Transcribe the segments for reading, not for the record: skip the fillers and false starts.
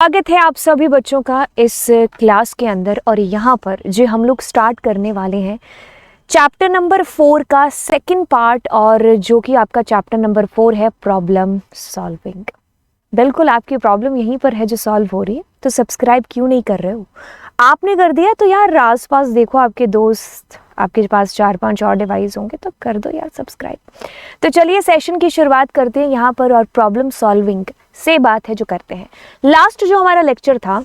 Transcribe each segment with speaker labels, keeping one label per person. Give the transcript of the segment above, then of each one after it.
Speaker 1: स्वागत है आप सभी बच्चों का इस क्लास के अंदर। और यहाँ पर जो हम लोग स्टार्ट करने वाले हैं चैप्टर नंबर 4 का सेकंड पार्ट, और जो कि आपका चैप्टर नंबर 4 है प्रॉब्लम सॉल्विंग। बिल्कुल आपकी प्रॉब्लम यहीं पर है जो सॉल्व हो रही है। तो सब्सक्राइब क्यों नहीं कर रहे हो? आपने कर दिया तो यार आस पास देखो, आपके दोस्त, आपके पास 4-5 और डिवाइस होंगे तो कर दो यार सब्सक्राइब। तो चलिए सेशन की शुरुआत करते हैं यहाँ पर, और प्रॉब्लम सॉल्विंग से बात है जो करते हैं। लास्ट जो हमारा लेक्चर था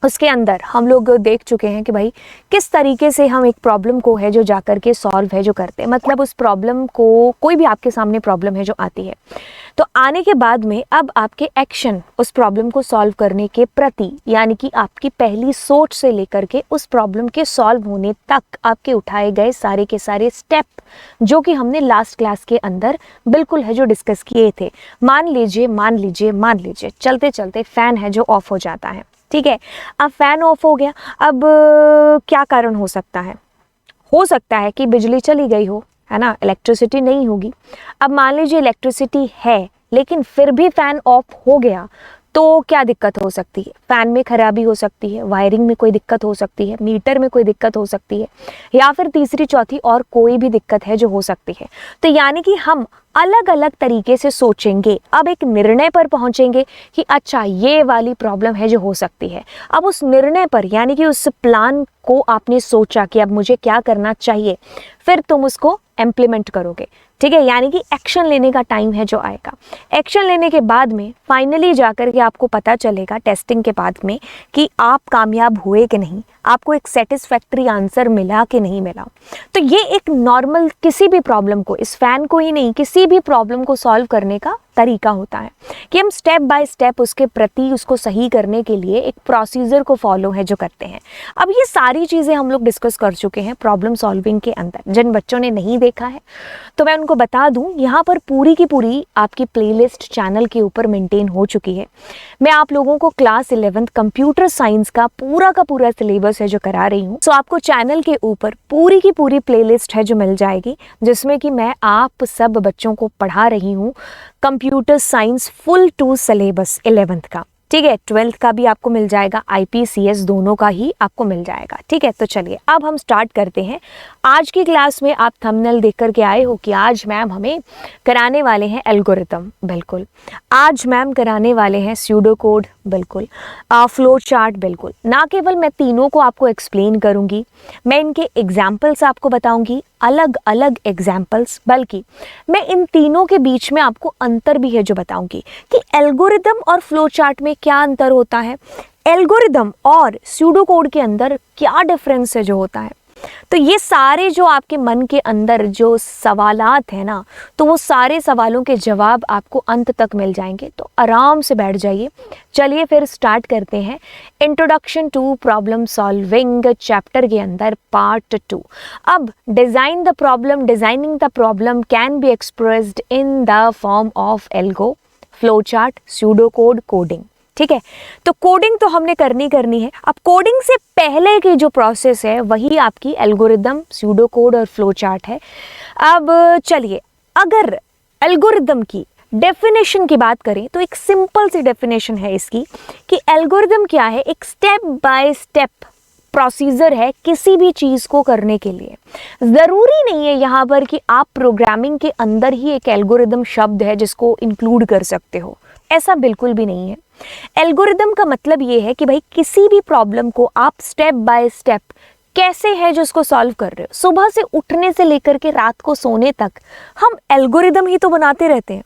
Speaker 1: उसके अंदर हम लोग देख चुके हैं कि भाई किस तरीके से हम एक प्रॉब्लम को है जो जाकर के सॉल्व है जो करते हैं। मतलब उस प्रॉब्लम को, कोई भी आपके सामने प्रॉब्लम है जो आती है, तो आने के बाद में अब आपके एक्शन उस प्रॉब्लम को सॉल्व करने के प्रति, यानी कि आपकी पहली सोच से लेकर के उस प्रॉब्लम के सॉल्व होने तक आपके उठाए गए सारे के सारे स्टेप, जो कि हमने लास्ट क्लास के अंदर बिल्कुल है जो डिस्कस किए थे। मान लीजिए चलते चलते फैन है जो ऑफ हो जाता है, ठीक है। अब फैन ऑफ हो गया, अब क्या कारण हो सकता है? हो सकता है कि बिजली चली गई हो, है ना, इलेक्ट्रिसिटी नहीं होगी। अब मान लीजिए इलेक्ट्रिसिटी है लेकिन फिर भी फैन ऑफ हो गया, तो क्या दिक्कत हो सकती है? फैन में खराबी हो सकती है, वायरिंग में कोई दिक्कत हो सकती है, मीटर में कोई दिक्कत हो सकती है, या फिर तीसरी चौथी और कोई भी दिक्कत है जो हो सकती है। तो यानी कि हम अलग अलग तरीके से सोचेंगे, अब एक निर्णय पर पहुंचेंगे कि अच्छा ये वाली प्रॉब्लम है जो हो सकती है। अब उस निर्णय पर, यानी कि उस प्लान को आपने सोचा कि अब मुझे क्या करना चाहिए, फिर तुम उसको इम्प्लीमेंट करोगे, ठीक है। यानी कि एक्शन लेने का टाइम है जो आएगा। एक्शन लेने के बाद में फाइनली जाकर के आपको पता चलेगा टेस्टिंग के बाद में कि आप कामयाब हुए कि नहीं, आपको एक सेटिस्फैक्ट्री आंसर मिला कि नहीं मिला। तो ये एक नॉर्मल किसी भी प्रॉब्लम को, इस फैन को ही नहीं, किसी भी प्रॉब्लम को सॉल्व करने का तरीका होता है कि हम स्टेप बाय स्टेप उसके प्रति, उसको सही करने के लिए एक प्रोसीजर को फॉलो है जो करते हैं। अब ये सारी चीज़ें हम लोग डिस्कस कर चुके हैं प्रॉब्लम सॉल्विंग के अंदर। जिन बच्चों ने नहीं देखा है तो मैं उनको बता दूं, यहाँ पर पूरी की पूरी आपकी प्लेलिस्ट चैनल के ऊपर मेंटेन हो चुकी है। मैं आप लोगों को क्लास 11th कंप्यूटर साइंस का पूरा सिलेबस है जो करा रही हूँ। सो आपको चैनल के ऊपर पूरी की पूरी प्लेलिस्ट है जो मिल जाएगी, जिसमें कि मैं आप सब बच्चों को पढ़ा रही हूँ computer science full to syllabus 11th का, ठीक है। 12th का भी आपको मिल जाएगा, IPCS दोनों का ही आपको मिल जाएगा, ठीक है। तो चलिए अब हम स्टार्ट करते हैं। आज की क्लास में आप थंबनेल देख करके आए हो कि आज मैम हमें कराने वाले हैं एल्गोरिथम, बिल्कुल। आज मैम कराने वाले हैं स्यूडो कोड, बिल्कुल। फ्लो चार्ट, बिल्कुल। ना केवल मैं तीनों को आपको एक्सप्लेन करूंगी, मैं इनके एग्जाम्पल्स आपको बताऊंगी, अलग अलग एग्जाम्पल्स, बल्कि मैं इन तीनों के बीच में आपको अंतर भी है जो बताऊंगी कि एल्गोरिदम और फ्लो चार्ट में क्या अंतर होता है, एल्गोरिदम और स्यूडो कोड के अंदर क्या डिफरेंस है जो होता है। तो ये सारे जो आपके मन के अंदर जो सवालात है ना, तो वो सारे सवालों के जवाब आपको अंत तक मिल जाएंगे। तो आराम से बैठ जाइए। चलिए फिर स्टार्ट करते हैं introduction to problem solving chapter के अंदर पार्ट 2। अब designing the problem can be expressed in the form of algo, flow chart, pseudo code, coding, ठीक है। तो कोडिंग तो हमने करनी है। अब कोडिंग से पहले की जो प्रोसेस है वही आपकी एल्गोरिदम, स्यूडो कोड और फ्लो चार्ट है। अब चलिए, अगर एल्गोरिदम की डेफिनेशन की बात करें तो एक सिंपल सी डेफिनेशन है इसकी कि एल्गोरिदम क्या है, एक स्टेप बाय स्टेप प्रोसीजर है किसी भी चीज को करने के लिए। जरूरी नहीं है यहाँ पर कि आप प्रोग्रामिंग के अंदर ही एक एल्गोरिदम शब्द है जिसको इंक्लूड कर सकते हो, ऐसा बिल्कुल भी नहीं है। एल्गोरिदम का मतलब ये है कि भाई किसी भी प्रॉब्लम को आप स्टेप बाय स्टेप कैसे है जो उसको सॉल्व कर रहे हो। सुबह से उठने से लेकर के रात को सोने तक हम एल्गोरिदम ही तो बनाते रहते हैं।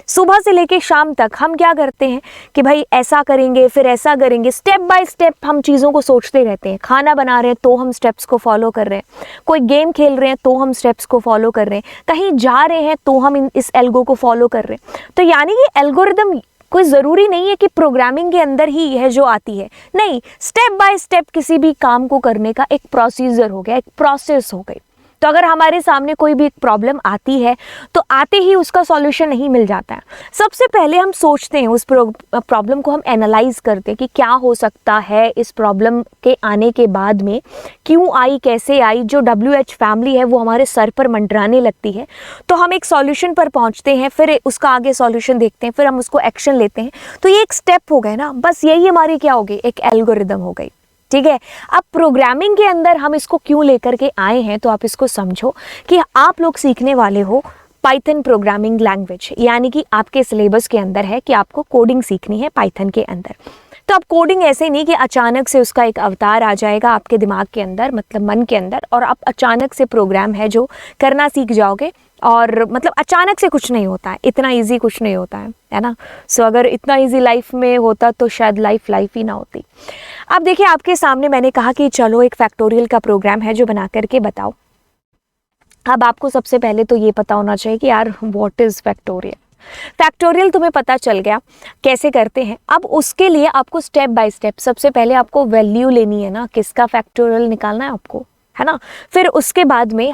Speaker 1: सुबह से लेकर शाम तक हम क्या करते हैं कि भाई ऐसा करेंगे, फिर ऐसा करेंगे, स्टेप बाय स्टेप हम चीज़ों को सोचते रहते हैं। खाना बना रहे हैं तो हम स्टेप्स को फॉलो कर रहे हैं, कोई गेम खेल रहे हैं तो हम स्टेप्स को फॉलो कर रहे हैं, कहीं जा रहे हैं तो हम इस एल्गो को फॉलो कर रहे हैं। तो यानी कि एल्गोरिदम कोई ज़रूरी नहीं है कि प्रोग्रामिंग के अंदर ही है जो आती है, नहीं, स्टेप बाय स्टेप किसी भी काम को करने का एक प्रोसीजर हो गया, एक प्रोसेस हो गई, तो अगर हमारे सामने कोई भी प्रॉब्लम आती है तो आते ही उसका सॉल्यूशन नहीं मिल जाता है। सबसे पहले हम सोचते हैं, उस प्रॉब्लम को हम एनालाइज करते हैं कि क्या हो सकता है इस प्रॉब्लम के आने के बाद में, क्यों आई, कैसे आई। जो WH फैमिली है वो हमारे सर पर मंडराने लगती है। तो हम एक सॉल्यूशन पर पहुंचते हैं, फिर उसका आगे सॉल्यूशन देखते हैं, फिर हम उसको एक्शन लेते हैं। तो ये एक स्टेप हो गए ना, बस यही हमारी क्या हो गई, एक एल्गोरिदम हो गई। ठीक है, अब प्रोग्रामिंग के अंदर हम इसको क्यों लेकर के आए हैं, तो आप इसको समझो कि आप लोग सीखने वाले हो पाइथन प्रोग्रामिंग लैंग्वेज, यानी कि आपके सिलेबस के अंदर है कि आपको कोडिंग सीखनी है पाइथन के अंदर। तो अब कोडिंग ऐसे नहीं कि अचानक से उसका एक अवतार आ जाएगा आपके दिमाग के अंदर, मतलब मन के अंदर, और आप अचानक से प्रोग्राम है जो करना सीख जाओगे। और मतलब अचानक से कुछ नहीं होता है, इतना इजी कुछ नहीं होता है ना। सो अगर इतना इजी लाइफ में होता तो शायद लाइफ ही ना होती। अब देखिए, आपके सामने मैंने कहा कि चलो एक फैक्टोरियल का प्रोग्राम है जो बना करके बताओ। अब आपको सबसे पहले तो ये पता होना चाहिए कि यार व्हाट इज़ फैक्टोरियल। फैक्टोरियल तुम्हें पता चल गया कैसे करते हैं। अब उसके लिए आपको स्टेप बाय स्टेप सबसे पहले आपको वैल्यू लेनी है ना, किसका फैक्टोरियल निकालना है आपको, है ना। फिर उसके बाद में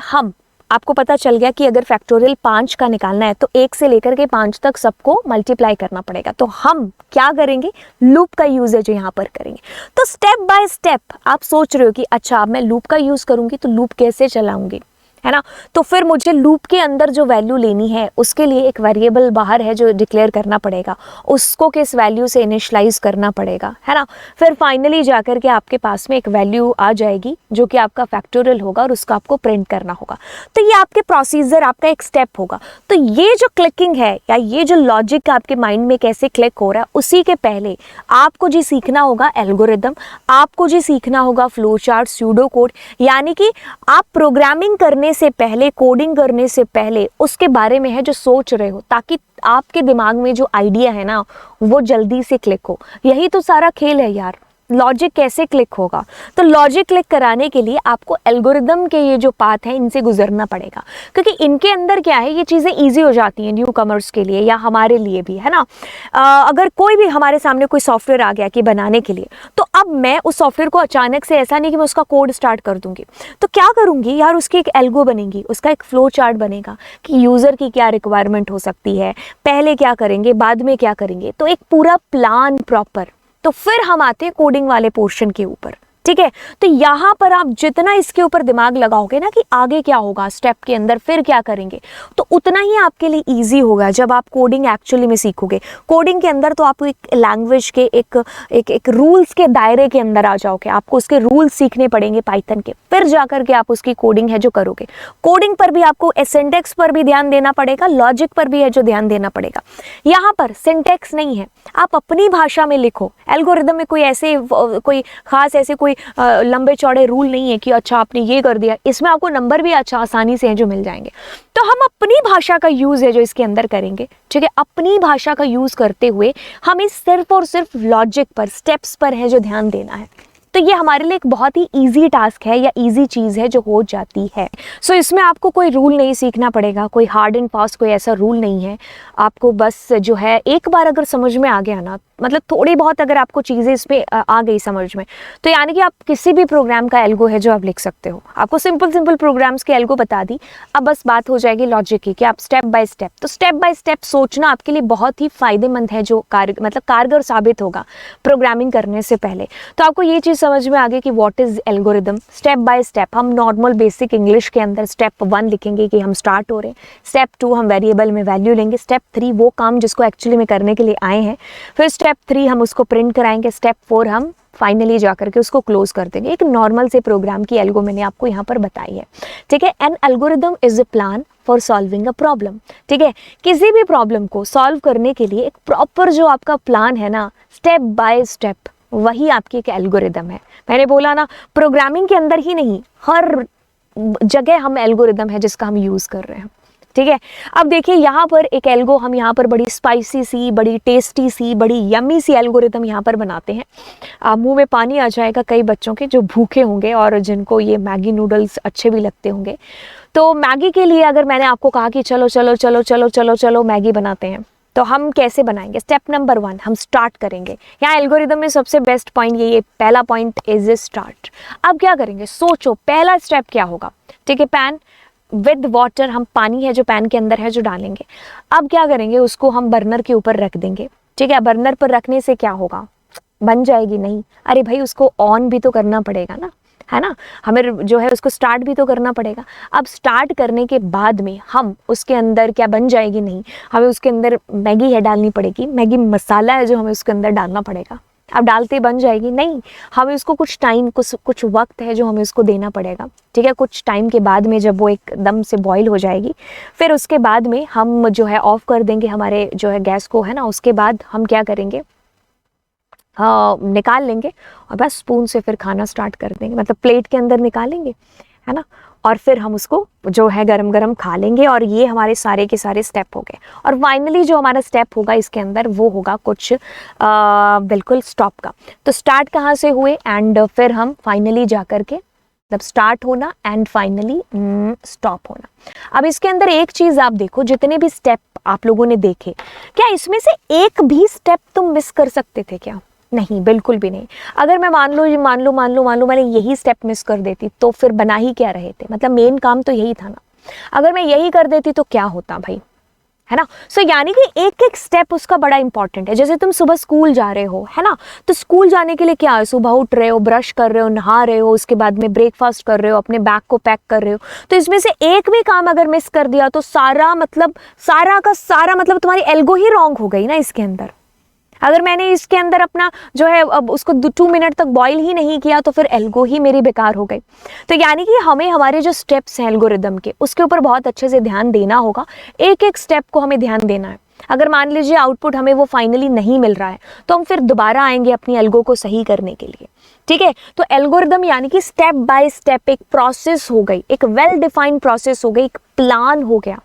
Speaker 1: आपको पता चल गया कि अगर फैक्टोरियल 5 का निकालना है तो 1 से लेकर के 5 तक सबको मल्टीप्लाई करना पड़ेगा। तो हम क्या करेंगे, लूप का यूजेज यहाँ पर करेंगे। तो स्टेप बाय स्टेप आप सोच रहे हो कि अच्छा अब मैं लूप का यूज़ करूँगी तो लूप कैसे चलाऊँगी, है ना। तो फिर मुझे लूप के अंदर जो वैल्यू लेनी है उसके लिए एक वेरिएबल बाहर है जो डिक्लेयर करना पड़ेगा, उसको किस वैल्यू से इनिशियलाइज करना पड़ेगा, है ना। फिर फाइनली जाकर के आपके पास में एक वैल्यू आ जाएगी जो कि आपका फैक्टोरियल होगा और उसको आपको प्रिंट करना होगा। तो ये आपके प्रोसीजर, आपका एक स्टेप होगा। तो ये जो क्लिकिंग है या ये जो लॉजिक आपके माइंड में कैसे क्लिक हो रहा है, उसी के पहले आपको जी सीखना होगा एल्गोरिदम, आपको जी सीखना होगा फ्लो चार्ट, स्यूडो कोड, यानी कि आप प्रोग्रामिंग करने से पहले, कोडिंग करने से पहले उसके बारे में है जो सोच रहे हो, ताकि आपके दिमाग में जो आइडिया है ना वो जल्दी से क्लिक हो। यही तो सारा खेल है यार, लॉजिक कैसे क्लिक होगा। तो लॉजिक क्लिक कराने के लिए आपको एल्गोरिदम के ये जो पाथ हैं इनसे गुजरना पड़ेगा, क्योंकि इनके अंदर क्या है, ये चीज़ें ईजी हो जाती हैं न्यू कमर्स के लिए या हमारे लिए भी, है ना। अगर कोई भी हमारे सामने कोई सॉफ्टवेयर आ गया कि बनाने के लिए, तो अब मैं उस सॉफ्टवेयर को अचानक से, ऐसा नहीं कि मैं उसका कोड स्टार्ट कर दूंगी, तो क्या करूंगी यार, उसकी एक एल्गो बनेगी, उसका एक फ्लो चार्ट बनेगा कि यूज़र की क्या रिक्वायरमेंट हो सकती है, पहले क्या करेंगे, बाद में क्या करेंगे, तो एक पूरा प्लान प्रॉपर। तो फिर हम आते हैं कोडिंग वाले पोर्शन के ऊपर, ठीक है। तो यहाँ पर आप जितना इसके ऊपर दिमाग लगाओगे ना कि आगे क्या होगा स्टेप के अंदर, फिर क्या करेंगे, तो उतना ही आपके लिए इजी होगा जब आप कोडिंग एक्चुअली में सीखोगे। कोडिंग के अंदर तो आप एक लैंग्वेज के एक रूल्स के दायरे के अंदर आ जाओगे, आपको उसके रूल्स सीखने पड़ेंगे पाइथन के, फिर जाकर के आप उसकी कोडिंग है जो करोगे। कोडिंग पर भी आपको सिंटैक्स पर भी ध्यान देना पड़ेगा, लॉजिक पर भी है जो ध्यान देना पड़ेगा। यहाँ पर सिंटैक्स नहीं है, आप अपनी भाषा में लिखो। एल्गोरिदम में कोई खास ऐसे कोई लंबे चौड़े रूल नहीं है कि अच्छा आपने ये कर दिया। इसमें आपको नंबर भी अच्छा आसानी से है जो मिल जाएंगे। तो हम अपनी भाषा का यूज़ है जो इसके अंदर करेंगे, ठीक है। अपनी भाषा का यूज़ करते हुए हमें सिर्फ और सिर्फ लॉजिक पर, स्टेप्स पर है जो ध्यान देना है। तो ये हमारे लिए एक बहुत ही ईजी टास्क है या ईजी चीज़ है जो हो जाती है। सो इसमें आपको कोई रूल नहीं सीखना पड़ेगा, कोई हार्ड एंड फास्ट कोई ऐसा रूल नहीं है। आपको बस जो है एक बार अगर समझ में आ गया ना, मतलब थोड़ी बहुत अगर आपको चीज़ें इसमें आ गई समझ में, तो यानी कि आप किसी भी प्रोग्राम का एल्गो है जो आप लिख सकते हो। आपको सिंपल प्रोग्राम्स के एल्गो बता दी, अब बस बात हो जाएगी लॉजिक की कि आप स्टेप बाय स्टेप। तो स्टेप बाय स्टेप सोचना आपके लिए बहुत ही फायदेमंद है, जो कारगर साबित होगा प्रोग्रामिंग करने से पहले। तो आपको ये चीज़ समझ में आ गई कि what is algorithm. Step by step हम नॉर्मल बेसिक इंग्लिश के अंदर स्टेप 1 लिखेंगे कि हम स्टार्ट हो रहे हैं, स्टेप 2 हम वेरिएबल में वैल्यू लेंगे, स्टेप 3 वो काम जिसको एक्चुअली में करने के लिए आए हैं, फिर स्टेप 3 हम उसको प्रिंट कराएंगे, स्टेप 4 हम फाइनली जाकर के उसको क्लोज कर देंगे। एक नॉर्मल से प्रोग्राम की एल्गो मैंने आपको यहाँ पर बताई है, ठीक है। N algorithm is a plan for solving a problem, ठीक है। किसी भी प्रॉब्लम को सॉल्व करने के लिए एक प्रॉपर जो आपका प्लान है ना, स्टेप बाय स्टेप, वही आपकी एक एल्गोरिदम है। मैंने बोला ना, प्रोग्रामिंग के अंदर ही नहीं, हर जगह हम एल्गोरिदम है जिसका हम यूज़ कर रहे हैं, ठीक है। अब देखिए यहाँ पर एक एल्गो हम यहाँ पर बड़ी स्पाइसी सी, बड़ी टेस्टी सी, बड़ी यम्मी सी एल्गोरिदम यहाँ पर बनाते हैं। मुंह में पानी आ जाएगा कई बच्चों के जो भूखे होंगे और जिनको ये मैगी नूडल्स अच्छे भी लगते होंगे। तो मैगी के लिए अगर मैंने आपको कहा कि चलो चलो चलो चलो चलो चलो मैगी बनाते हैं, तो हम कैसे बनाएंगे? स्टेप नंबर 1 हम स्टार्ट करेंगे। यहाँ एल्गोरिदम में सबसे बेस्ट पॉइंट ये पहला पॉइंट इज स्टार्ट। अब क्या करेंगे, सोचो पहला स्टेप क्या होगा, ठीक है। पैन विद वाटर हम पानी है जो पैन के अंदर है जो डालेंगे। अब क्या करेंगे, उसको हम बर्नर के ऊपर रख देंगे। ठीक है, बर्नर पर रखने से क्या होगा, बन जाएगी नहीं, अरे भाई उसको ऑन भी तो करना पड़ेगा ना, है ना, हमें जो है उसको स्टार्ट भी तो करना पड़ेगा। अब स्टार्ट करने के बाद में हम उसके अंदर क्या बन जाएगी नहीं, हमें उसके अंदर मैगी है डालनी पड़ेगी, मैगी मसाला है जो हमें उसके अंदर डालना पड़ेगा। अब डालते बन जाएगी नहीं, हमें उसको कुछ टाइम कुछ वक्त है जो हमें उसको देना पड़ेगा। ठीक है, कुछ टाइम के बाद में जब वो एकदम से बॉईल हो जाएगी, फिर उसके बाद में हम जो है ऑफ कर देंगे हमारे जो है गैस को, है ना। उसके बाद हम क्या करेंगे, निकाल लेंगे और बस स्पून से फिर खाना स्टार्ट कर देंगे, मतलब प्लेट के अंदर निकालेंगे, है ना, और फिर हम उसको जो है गरम गरम खा लेंगे। और ये हमारे सारे के सारे स्टेप हो गए। और फाइनली जो हमारा स्टेप होगा इसके अंदर वो होगा कुछ बिल्कुल स्टॉप का। तो स्टार्ट कहाँ से हुए एंड फिर हम फाइनली जा कर के, मतलब स्टार्ट होना एंड फाइनली स्टॉप होना। अब इसके अंदर एक चीज़ आप देखो, जितने भी स्टेप आप लोगों ने देखे, क्या इसमें से एक भी स्टेप तुम मिस कर सकते थे क्या? नहीं, बिल्कुल भी नहीं। अगर मैं मान लो मैंने यही स्टेप मिस कर देती तो फिर बना ही क्या रहे थे, मतलब मेन काम तो यही था ना। अगर मैं यही कर देती तो क्या होता भाई, है ना। सो यानी कि एक एक स्टेप उसका बड़ा इंपॉर्टेंट है। जैसे तुम सुबह स्कूल जा रहे हो, है ना, तो स्कूल जाने के लिए क्या है, सुबह उठ रहे हो, ब्रश कर रहे हो, नहा रहे हो, उसके बाद में ब्रेकफास्ट कर रहे हो, अपने बैग को पैक कर रहे हो। तो इसमें से एक भी काम अगर मिस कर दिया तो सारा का सारा मतलब तुम्हारी एल्गो ही रॉन्ग हो गई ना इसके अंदर। अगर मैंने इसके अंदर अपना जो है अब उसको 2 मिनट तक बॉईल ही नहीं किया तो फिर एल्गो ही मेरी बेकार हो गई। तो यानी कि हमें हमारे जो स्टेप्स हैं एल्गोरिदम के, उसके ऊपर बहुत अच्छे से ध्यान देना होगा। एक एक स्टेप को हमें ध्यान देना है। अगर मान लीजिए आउटपुट हमें वो फाइनली नहीं मिल रहा है तो हम फिर दोबारा आएंगे अपनी एल्गो को सही करने के लिए। ठीक है, तो एल्गोरिदम यानी कि स्टेप बाय स्टेप एक प्रोसेस हो गई, एक वेल डिफाइंड प्रोसेस हो गई, एक प्लान हो गया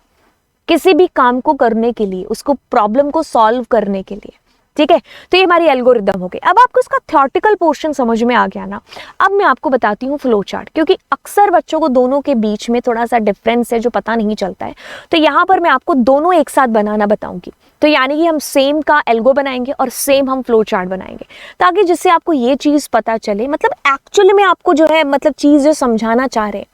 Speaker 1: किसी भी काम को करने के लिए, उसको प्रॉब्लम को सॉल्व करने के लिए। ठीक है, तो ये हमारी एल्गोरिदम हो गई। अब आपको इसका थ्योरेटिकल पोर्शन समझ में आ गया ना। अब मैं आपको बताती हूँ फ्लो चार्ट, क्योंकि अक्सर बच्चों को दोनों के बीच में थोड़ा सा डिफरेंस है जो पता नहीं चलता है। तो यहाँ पर मैं आपको दोनों एक साथ बनाना बताऊंगी। तो यानी कि हम सेम का एल्गो बनाएंगे और सेम हम फ्लो चार्ट बनाएंगे, ताकि जिससे आपको ये चीज़ पता चले, मतलब एक्चुअली में आपको जो है मतलब चीज़ जो समझाना चाह रहे हैं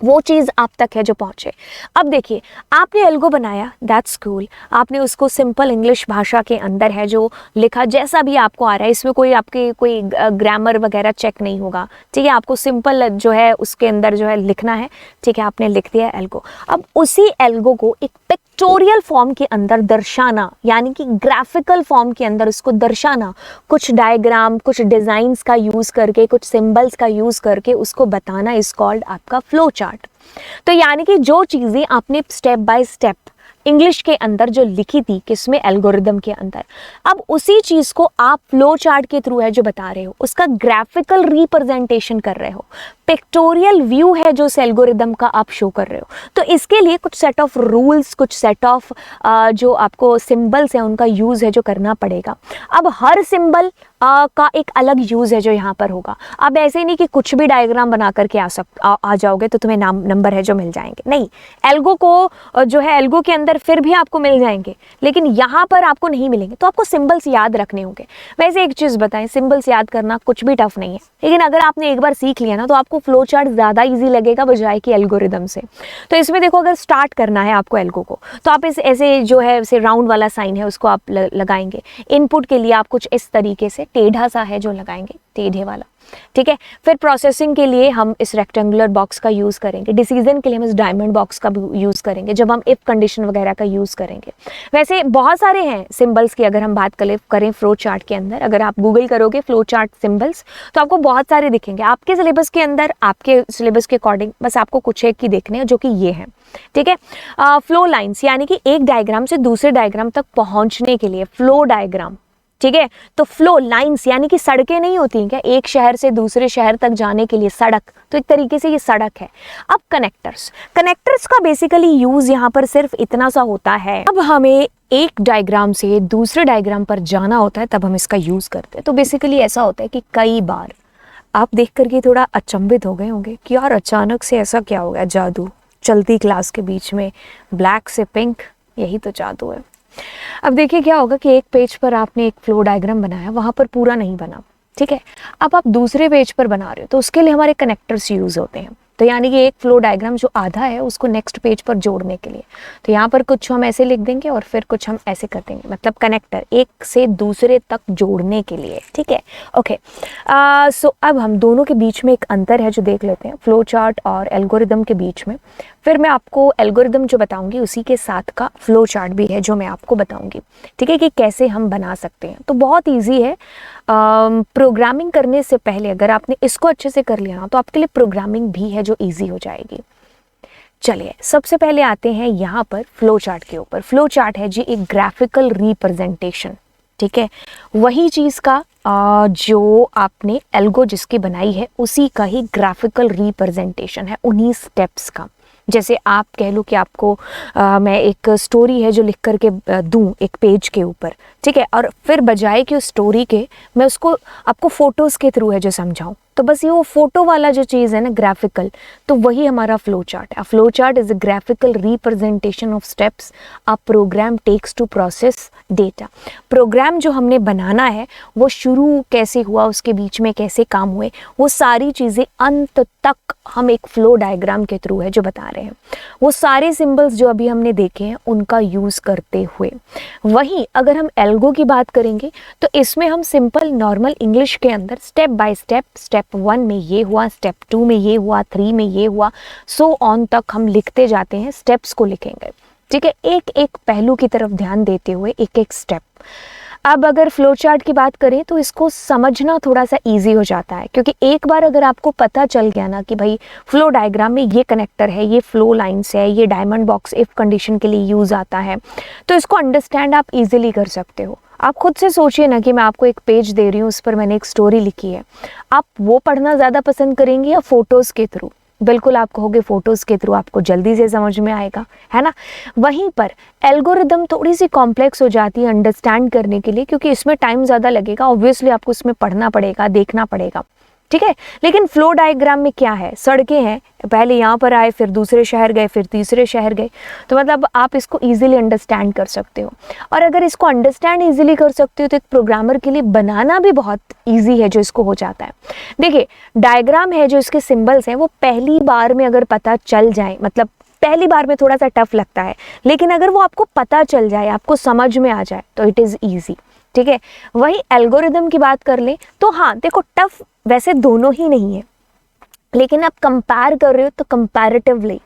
Speaker 1: वो चीज़ आप तक है जो पहुंचे। अब देखिए, आपने एल्गो बनाया, दैट्स कूल। आपने उसको सिंपल इंग्लिश भाषा के अंदर है जो लिखा, जैसा भी आपको आ रहा है, इसमें कोई आपके कोई ग्रामर वगैरह चेक नहीं होगा। ठीक है, आपको सिंपल जो है उसके अंदर जो है लिखना है। ठीक है, आपने लिख दिया एल्गो। अब उसी एल्गो को एक पिक्टोरियल फॉर्म के अंदर दर्शाना, यानी कि ग्राफिकल फॉर्म के अंदर उसको दर्शाना, कुछ डायग्राम, कुछ डिजाइंस का यूज करके, कुछ सिंबल्स का यूज करके उसको बताना इज कॉल्ड आपका फ्लो चार्ट। तो यानी कि जो चीजें आपने स्टेप बाय स्टेप इंग्लिश के अंदर जो लिखी थी, किसमें, एल्गोरिदम के अंदर, अब उसी चीज को आप फ्लो चार्ट के थ्रू है जो बता रहे हो, उसका ग्राफिकल रिप्रेजेंटेशन कर रहे हो, पिक्टोरियल व्यू है जो उस एल्गोरिदम का आप शो कर रहे हो। तो इसके लिए कुछ सेट ऑफ रूल्स, कुछ सेट ऑफ जो आपको सिंबल्स हैं उनका यूज है जो करना पड़ेगा। अब हर सिंबल का एक अलग यूज है जो यहाँ पर होगा। अब ऐसे नहीं कि कुछ भी डायग्राम बना करके आ जाओगे तो तुम्हें नंबर है जो मिल जाएंगे, नहीं। एल्गो को जो है एल्गो के अंदर फिर भी आपको मिल जाएंगे, लेकिन यहाँ पर आपको नहीं मिलेंगे। तो आपको सिंबल्स याद रखने होंगे। वैसे एक चीज़ बताएं, सिंबल्स याद करना कुछ भी टफ नहीं है, लेकिन अगर आपने एक बार सीख लिया ना तो आपको फ्लो चार्ट ज़्यादा ईजी लगेगा बजाय कि एल्गोरिदम से। तो इसमें देखो, अगर स्टार्ट करना है आपको एल्गो को, तो आप इस ऐसे जो है ऐसे राउंड वाला साइन है उसको आप लगाएंगे। इनपुट के लिए आप कुछ इस तरीके से टेढ़ा सा है जो लगाएंगे, टेढ़े वाला। ठीक है, फिर प्रोसेसिंग के लिए हम इस रेक्टेंगुलर बॉक्स का यूज़ करेंगे। डिसीजन के लिए हम इस डायमंड बॉक्स का यूज़ करेंगे जब हम इफ कंडीशन वगैरह का यूज़ करेंगे। वैसे बहुत सारे हैं सिंबल्स की, अगर हम बात करें फ्लो चार्ट के अंदर, अगर आप गूगल करोगे फ्लो चार्ट सिंबल्स तो आपको बहुत सारे दिखेंगे। आपके सिलेबस के अंदर, आपके सिलेबस के अकॉर्डिंग बस आपको कुछ एक ही देखने हैं, जो कि ये हैं। ठीक है, फ्लो लाइन्स यानी कि एक डायग्राम से दूसरे डायग्राम तक पहुंचने के लिए फ्लो डायग्राम। ठीक है, तो फ्लो लाइंस यानी कि सड़कें नहीं होती हैं क्या, एक शहर से दूसरे शहर तक जाने के लिए सड़क, तो एक तरीके से ये सड़क है। अब कनेक्टर्स का बेसिकली यूज यहाँ पर सिर्फ इतना सा होता है, अब हमें एक डायग्राम से दूसरे डायग्राम पर जाना होता है तब हम इसका यूज करते हैं। तो बेसिकली ऐसा होता है कि कई बार आप देख करके थोड़ा अचंभित हो गए होंगे कि यार अचानक से ऐसा क्या हो गया, जादू चलती क्लास के बीच में, ब्लैक से पिंक, यही तो जादू है। अब देखिए क्या होगा कि एक पेज पर आपने एक फ्लो डायग्राम बनाया, वहाँ पर पूरा नहीं बना। ठीक है, अब आप दूसरे पेज पर बना रहे हो तो उसके लिए हमारे कनेक्टर्स यूज़ होते हैं। तो यानी कि एक फ्लो डायग्राम जो आधा है उसको नेक्स्ट पेज पर जोड़ने के लिए। तो यहाँ पर कुछ हम ऐसे लिख देंगे और फिर कुछ हम ऐसे कर देंगे, मतलब कनेक्टर एक से दूसरे तक जोड़ने के लिए, ठीक है। ओके, सो अब हम दोनों के बीच में एक अंतर है जो देख लेते हैं, फ्लो चार्ट और एल्गोरिदम के बीच में। फिर मैं आपको एल्गोरिदम जो बताऊंगी उसी के साथ का फ्लो चार्ट भी है जो मैं आपको बताऊंगी, ठीक है, कि कैसे हम बना सकते हैं। तो बहुत ईजी है। प्रोग्रामिंग करने से पहले अगर आपने इसको अच्छे से कर लिया ना तो आपके लिए प्रोग्रामिंग भी है जो ईजी हो जाएगी। चलिए सबसे पहले आते हैं यहाँ पर फ्लो चार्ट के ऊपर। फ्लो चार्ट है जी एक ग्राफिकल रिप्रेजेंटेशन, ठीक है, वही चीज़ का जो आपने एल्गो जिसकी बनाई है उसी का ही ग्राफिकल रिप्रेजेंटेशन है, उन्हीं स्टेप्स का। जैसे आप कह लो कि आपको मैं एक स्टोरी है जो लिख करके दूं एक पेज के ऊपर, ठीक है, और फिर बजाय कि उस स्टोरी के मैं उसको आपको फोटोज़ के थ्रू है जो समझाऊं, तो बस ये वो फोटो वाला जो चीज़ है ना ग्राफिकल, तो वही हमारा फ्लो चार्ट है। Flow chart is a graphical representation of steps a program takes to process data. Program जो हमने बनाना है वो शुरू कैसे हुआ, उसके बीच में कैसे काम हुए, वो सारी चीज़ें अंत तक हम एक फ्लो डायग्राम के थ्रू है जो बता रहे हैं। वो सारे सिंबल्स जो अभी हमने देखे हैं उनका यूज़ करते हुए। वहीं अगर हम एल्गो की बात करेंगे तो इसमें हम सिंपल नॉर्मल इंग्लिश के अंदर स्टेप बाय स्टेप, स्टेप 1 में ये हुआ, स्टेप 2 में ये हुआ, 3 में ये हुआ, सो ऑन तक हम लिखते जाते हैं, स्टेप्स को लिखेंगे, ठीक है, एक एक पहलू की तरफ ध्यान देते हुए एक एक स्टेप। अब अगर फ्लो चार्ट की बात करें तो इसको समझना थोड़ा सा इजी हो जाता है, क्योंकि एक बार अगर आपको पता चल गया ना कि भाई फ्लो डायग्राम में ये कनेक्टर है, ये फ्लो लाइंस है, ये डायमंड बॉक्स इफ कंडीशन के लिए यूज़ आता है, तो इसको अंडरस्टैंड आप इजीली कर सकते हो। आप खुद से सोचिए ना कि मैं आपको एक पेज दे रही हूँ, उस पर मैंने एक स्टोरी लिखी है, आप वो पढ़ना ज़्यादा पसंद करेंगे या फोटोज़ के थ्रू? बिल्कुल आप कहोगे फोटोज़ के थ्रू, आपको जल्दी से समझ में आएगा, है ना। वहीं पर एल्गोरिदम थोड़ी सी कॉम्प्लेक्स हो जाती है अंडरस्टैंड करने के लिए, क्योंकि इसमें टाइम ज़्यादा लगेगा, ऑब्वियसली आपको इसमें पढ़ना पड़ेगा, देखना पड़ेगा, ठीक है। लेकिन फ्लो डायग्राम में क्या है, सड़कें हैं, पहले यहाँ पर आए, फिर दूसरे शहर गए, फिर तीसरे शहर गए, तो मतलब आप इसको इजीली अंडरस्टैंड कर सकते हो। और अगर इसको अंडरस्टैंड इजीली कर सकते हो तो एक प्रोग्रामर के लिए बनाना भी बहुत इजी है जो इसको हो जाता है। देखिए डायग्राम है जो इसके सिंबल्स हैं वो पहली बार में अगर पता चल जाए, मतलब पहली बार में थोड़ा सा टफ लगता है, लेकिन अगर वो आपको पता चल जाए, आपको समझ में आ जाए तो इट इज़ ईजी, ठीक है। वही एल्गोरिदम की बात कर लें तो हाँ देखो, टफ वैसे दोनों ही नहीं है, लेकिन आप कंपेयर कर रहे हो तो कंपैरेटिवली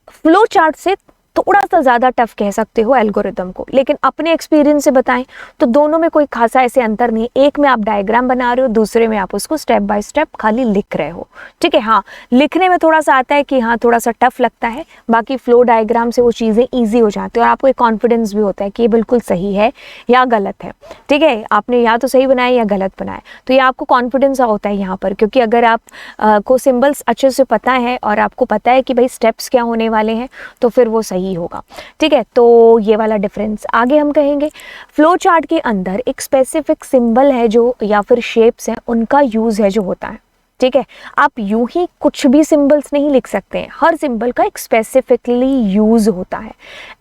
Speaker 1: फ्लो चार्ट से थोड़ा सा ज़्यादा टफ कह सकते हो एल्गोरिदम को। लेकिन अपने एक्सपीरियंस से बताएं तो दोनों में कोई खासा ऐसे अंतर नहीं है। एक में आप डायग्राम बना रहे हो, दूसरे में आप उसको स्टेप बाय स्टेप खाली लिख रहे हो, ठीक है। हाँ लिखने में थोड़ा सा आता है कि हाँ थोड़ा सा टफ लगता है, बाकी फ्लो डायग्राम से वो चीज़ें ईजी हो जाती है और आपको एक कॉन्फिडेंस भी होता है कि ये बिल्कुल सही है या गलत है, ठीक है। आपने या तो सही बनाया या गलत बनाया, तो ये आपको कॉन्फिडेंस होता है यहाँ पर, क्योंकि अगर आप को सिम्बल्स अच्छे से पता है और आपको पता है कि भाई स्टेप्स क्या होने वाले हैं तो फिर वो सही होगा, ठीक है। तो ये वाला डिफरेंस। आगे हम कहेंगे फ्लो चार्ट के अंदर एक स्पेसिफिक सिंबल है जो या फिर शेप्स हैं उनका यूज़ है जो होता है, ठीक है। आप यूं ही कुछ भी सिंबल्स नहीं लिख सकते हैं, हर सिंबल का एक स्पेसिफिकली यूज़ होता है।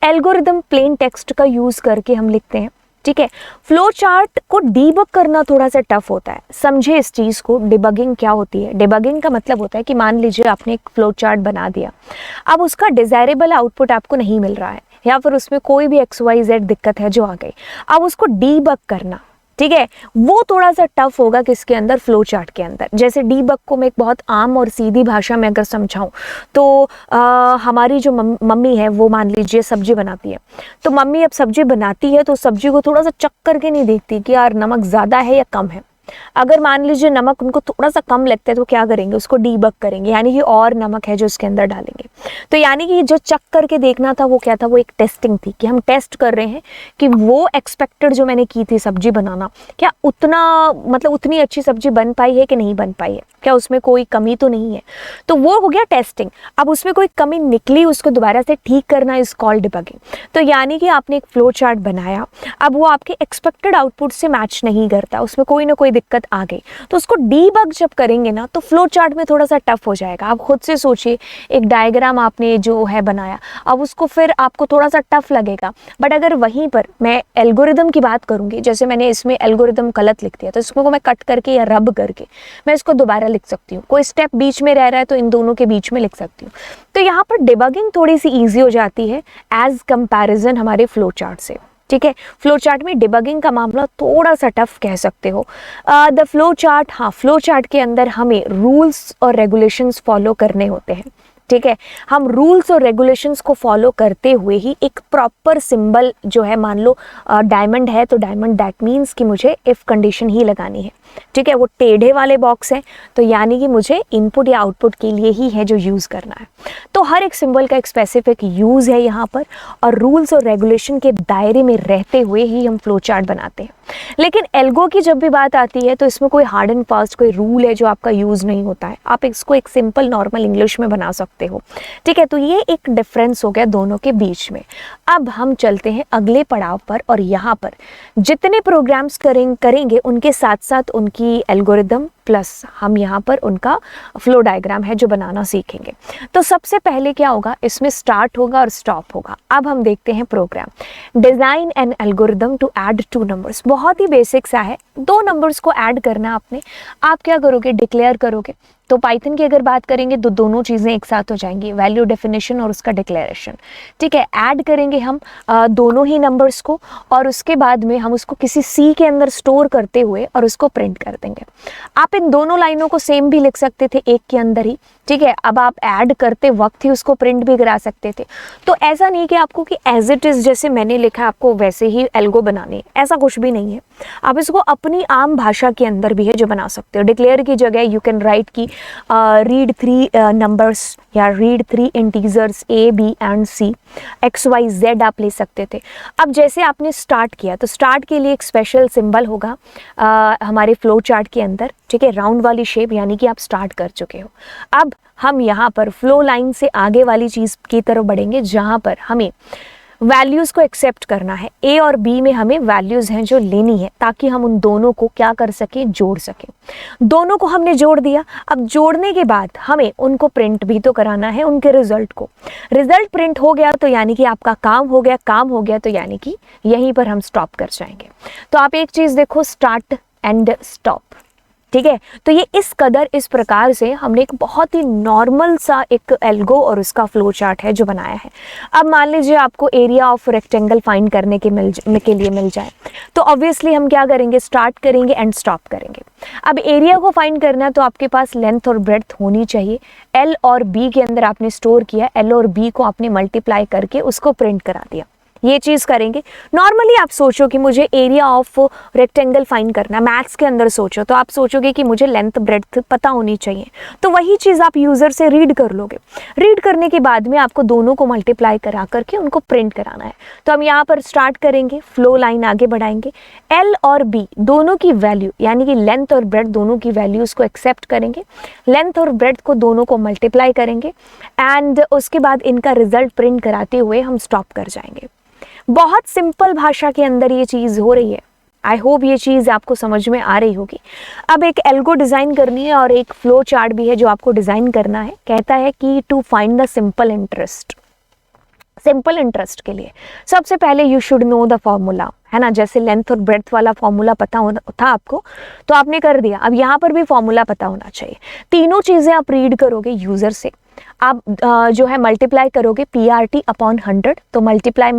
Speaker 1: एल्गोरिदम प्लेन टेक्स्ट का यूज़ करके हम लिखते हैं, ठीक है। फ्लो चार्ट को डीबग करना थोड़ा सा टफ होता है। समझे इस चीज़ को, डिबगिंग क्या होती है। डिबगिंग का मतलब होता है कि मान लीजिए आपने एक फ्लो चार्ट बना दिया, अब उसका डिज़ायरेबल आउटपुट आपको नहीं मिल रहा है या फिर उसमें कोई भी XYZ दिक्कत है जो आ गई, अब उसको डीबग करना, ठीक है, वो थोड़ा सा टफ होगा किसके अंदर, फ्लो चार्ट के अंदर। जैसे डीबग को मैं एक बहुत आम और सीधी भाषा में अगर समझाऊं तो हमारी जो मम्मी है वो मान लीजिए सब्जी बनाती है, तो मम्मी अब सब्जी बनाती है तो सब्जी को थोड़ा सा चख करके नहीं देखती कि यार नमक ज़्यादा है या कम है। अगर मान लीजिए नमक उनको थोड़ा सा कम लगता है तो क्या करेंगे, उसको डीबग करेंगे, यानी कि और नमक है जो इसके अंदर डालेंगे। तो यानी कि जो चेक करके देखना था वो क्या था, वो एक टेस्टिंग थी कि हम टेस्ट कर रहे हैं कि वो एक्सपेक्टेड जो मैंने की थी सब्जी बनाना, क्या उतना मतलब उतनी अच्छी सब्जी बन पाई है कि नहीं बन पाई है, क्या उसमें कोई कमी तो नहीं है। तो वो हो गया टेस्टिंग। अब उसमें कोई कमी निकली, उसको दोबारा से ठीक करना इज कॉल्ड डिबगिंग। तो यानी कि आपने एक फ्लो चार्ट बनाया, अब वो आपके एक्सपेक्टेड आउटपुट से मैच नहीं करता, उसमें कोई ना कोई दिक्कत आ गई तो उसको डीबग जब करेंगे ना तो फ्लो चार्ट में थोड़ा सा टफ हो जाएगा। आप खुद से सोचिए, एक डायग्राम आपने जो है बनाया, अब उसको फिर आपको थोड़ा सा टफ लगेगा। बट अगर वहीं पर मैं एल्गोरिदम की बात करूंगी, जैसे मैंने इसमें एल्गोरिदम गलत लिख दिया तो इसको मैं कट करके या रब करके मैं इसको दोबारा लिख सकती हूँ। कोई स्टेप बीच में रह रहा है तो इन दोनों के बीच में लिख सकती हूँ। तो यहाँ पर डिबगिंग थोड़ी सी ईजी हो जाती है एज कंपैरिजन हमारे फ्लो चार्ट से। ठीक है, फ्लो चार्ट में डिबगिंग का मामला थोड़ा सा टफ कह सकते हो। द फ्लो चार्ट, हाँ, फ्लो चार्ट के अंदर हमें रूल्स और रेगुलेशंस फॉलो करने होते हैं। ठीक है, हम रूल्स और रेगुलेशंस को फॉलो करते हुए ही एक प्रॉपर सिंबल जो है, मान लो डायमंड है तो डायमंड, दैट मीन्स कि मुझे इफ कंडीशन ही लगानी है। ठीक है, वो टेढ़े वाले बॉक्स है तो यानी कि मुझे इनपुट या आउटपुट के लिए ही है जो यूज़ करना है। तो हर एक सिंबल का एक स्पेसिफिक यूज़ है यहाँ पर, और रूल्स और रेगुलेशन के दायरे में रहते हुए ही हम फ्लो चार्ट बनाते हैं। लेकिन एल्गो की जब भी बात आती है तो इसमें कोई हार्ड एंड फास्ट कोई रूल है जो आपका यूज़ नहीं होता है। आप इसको एक सिंपल नॉर्मल इंग्लिश में बना सकते हो। ठीक है, तो ये एक डिफरेंस हो गया दोनों के बीच में। अब हम चलते हैं अगले पड़ाव पर, और यहाँ पर जितने प्रोग्राम्स करेंगे उनके साथ साथ उनकी एल्गोरिदम प्लस हम यहाँ पर उनका फ्लो डायग्राम है जो बनाना सीखेंगे। तो सबसे पहले क्या होगा, इसमें स्टार्ट होगा और स्टॉप होगा। अब हम देखते हैं program, design an algorithm to add 2 numbers. बहुत ही बेसिक सा है, 2 नंबर्स को ऐड करना आपने। आप क्या करोगे, डिक्लेयर करोगे। तो पाइथन की अगर बात करेंगे तो दोनों चीज़ें एक साथ हो जाएंगी, वैल्यू डेफिनेशन और उसका डिक्लेरेशन। ठीक है, ऐड करेंगे हम दोनों ही नंबर्स को, और उसके बाद में हम उसको किसी सी के अंदर स्टोर करते हुए और उसको प्रिंट कर देंगे। आप इन दोनों लाइनों को सेम भी लिख सकते थे एक के अंदर ही। ठीक है, अब आप ऐड करते वक्त ही उसको प्रिंट भी करा सकते थे। तो ऐसा नहीं कि आपको कि एज इट इज़ जैसे मैंने लिखा आपको वैसे ही एल्गो बनाने, ऐसा कुछ भी नहीं है। आप इसको अपनी आम भाषा के अंदर भी है जो बना सकते हो। डिक्लेयर की जगह यू कैन राइट की रीड 3 नंबर्स या read 3 integers A, B and C, X, Y, Z आप ले सकते थे। अब जैसे आपने स्टार्ट किया तो स्टार्ट के लिए एक स्पेशल सिंबल होगा हमारे फ्लो चार्ट के अंदर। ठीक है, राउंड वाली शेप, यानी कि आप स्टार्ट कर चुके हो। अब हम यहाँ पर फ्लो लाइन से आगे वाली चीज़ की तरफ बढ़ेंगे जहाँ पर हमें वैल्यूज़ को एक्सेप्ट करना है। ए और बी में हमें वैल्यूज़ हैं जो लेनी है, ताकि हम उन दोनों को क्या कर सकें, जोड़ सकें। दोनों को हमने जोड़ दिया। अब जोड़ने के बाद हमें उनको प्रिंट भी तो कराना है, उनके रिजल्ट को। रिजल्ट प्रिंट हो गया तो यानी कि आपका काम हो गया, काम हो गया तो यानी कि यहीं पर हम स्टॉप कर जाएंगे। तो आप एक चीज़ देखो, स्टार्ट एंड स्टॉप। ठीक है, तो ये इस कदर इस प्रकार से हमने एक बहुत ही नॉर्मल सा एक एल्गो और उसका फ्लो चार्ट है जो बनाया है। अब मान लीजिए आपको एरिया ऑफ रेक्टेंगल फाइंड करने के लिए मिल जाए, तो ऑब्वियसली हम क्या करेंगे, स्टार्ट करेंगे एंड स्टॉप करेंगे। अब एरिया को फाइंड करना है तो आपके पास लेंथ और ब्रेड्थ होनी चाहिए। एल और बी के अंदर आपने स्टोर किया, एल और बी को आपने मल्टीप्लाई करके उसको प्रिंट करा दिया। ये चीज़ करेंगे। नॉर्मली आप सोचो कि मुझे एरिया ऑफ रेक्टेंगल फाइंड करना, मैथ्स के अंदर सोचो तो आप सोचोगे कि मुझे लेंथ ब्रेड्थ पता होनी चाहिए। तो वही चीज़ आप यूज़र से रीड कर लोगे। रीड करने के बाद में आपको दोनों को मल्टीप्लाई करा करके उनको प्रिंट कराना है। तो हम यहाँ पर स्टार्ट करेंगे, फ्लो लाइन आगे बढ़ाएंगे। एल और बी दोनों की वैल्यू, यानी कि लेंथ और ब्रेड्थ दोनों की वैल्यूज़ को एक्सेप्ट करेंगे। लेंथ और ब्रेड्थ को दोनों को मल्टीप्लाई करेंगे एंड उसके बाद इनका रिजल्ट प्रिंट कराते हुए हम स्टॉप कर जाएंगे। बहुत सिंपल भाषा के अंदर ये चीज़ हो रही है। आई होप ये चीज़ आपको समझ में आ रही होगी। अब एक एल्गो डिज़ाइन करनी है और एक फ्लो चार्ट भी है जो आपको डिज़ाइन करना है। कहता है कि to find the simple interest. Simple interest के लिए सबसे पहले you should know the formula, है ना। जैसे लेंथ और ब्रेड्थ वाला फॉर्मूला पता होना था आपको, तो आपने कर दिया। अब यहाँ पर भी फॉर्मूला पता होना चाहिए। तीनों चीज़ें आप रीड करोगे यूज़र से। आप जो है मल्टीप्लाई करोगे PRT अपॉन 100, तो मल्टीप्लाई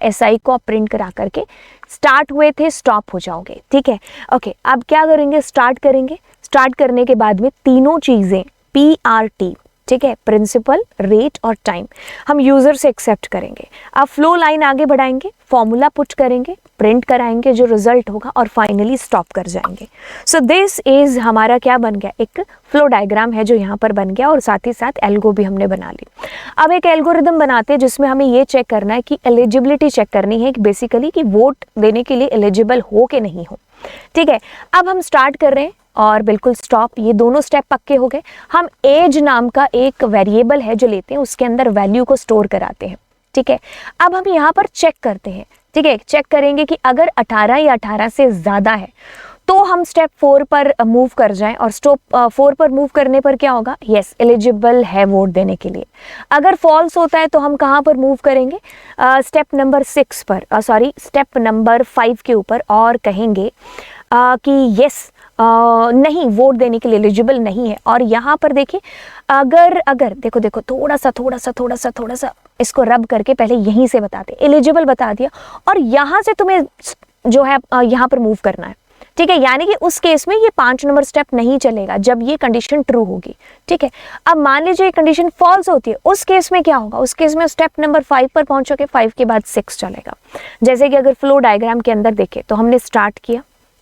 Speaker 1: SI को आप प्रिंट करा करके स्टार्ट हुए थे स्टॉप हो जाओगे। ठीक है, ओके। अब क्या करेंगे, स्टार्ट करेंगे। स्टार्ट करने के बाद में तीनों चीज़ें PRT, ठीक है, प्रिंसिपल, रेट और टाइम, हम यूज़र से एक्सेप्ट करेंगे। अब फ्लो लाइन आगे बढ़ाएंगे, फॉर्मूला पुट करेंगे, प्रिंट कराएंगे जो रिजल्ट होगा और फाइनली स्टॉप कर जाएंगे। सो दिस इज हमारा क्या बन गया, एक फ्लो डायग्राम है जो यहाँ पर बन गया और साथ ही साथ एल्गो भी हमने बना ली। अब एक एल्गोरिदम बनाते हैं जिसमें हमें ये चेक करना है कि एलिजिबिलिटी चेक करनी है कि बेसिकली कि वोट देने के लिए एलिजिबल हो कि नहीं हो। ठीक है, अब हम स्टार्ट कर रहे हैं और बिल्कुल स्टॉप, ये दोनों स्टेप पक्के हो गए। हम एज नाम का एक वेरिएबल है जो लेते हैं, उसके अंदर वैल्यू को स्टोर कराते हैं। ठीक है, अब हम यहाँ पर चेक करते हैं। ठीक है, चेक करेंगे कि अगर 18 या 18 से ज़्यादा है तो हम स्टेप 4 पर मूव कर जाएं, और स्टेप 4 पर मूव करने पर क्या होगा, यस एलिजिबल है वोट देने के लिए। अगर फॉल्स होता है तो हम कहाँ पर मूव करेंगे, स्टेप नंबर 6 पर, स्टेप नंबर 5 के ऊपर, और कहेंगे कि यस नहीं, वोट देने के लिए एलिजिबल नहीं है। और यहाँ पर देखिए, अगर देखो थोड़ा सा इसको रब करके पहले यहीं से बताते, एलिजिबल बता दिया, और यहाँ से तुम्हें जो है यहाँ पर मूव करना है, ठीक है। यानी कि उस केस में ये 5 नंबर स्टेप नहीं चलेगा जब ये कंडीशन ट्रू होगी, ठीक है। अब मान लीजिए ये कंडीशन फॉल्स होती है, उस केस में क्या होगा, उस केस में स्टेप नंबर 5 पर पहुंचोगे, 5 के बाद 6 चलेगा। जैसे कि अगर फ्लो डायग्राम के अंदर देखें तो हमने स्टार्ट किया,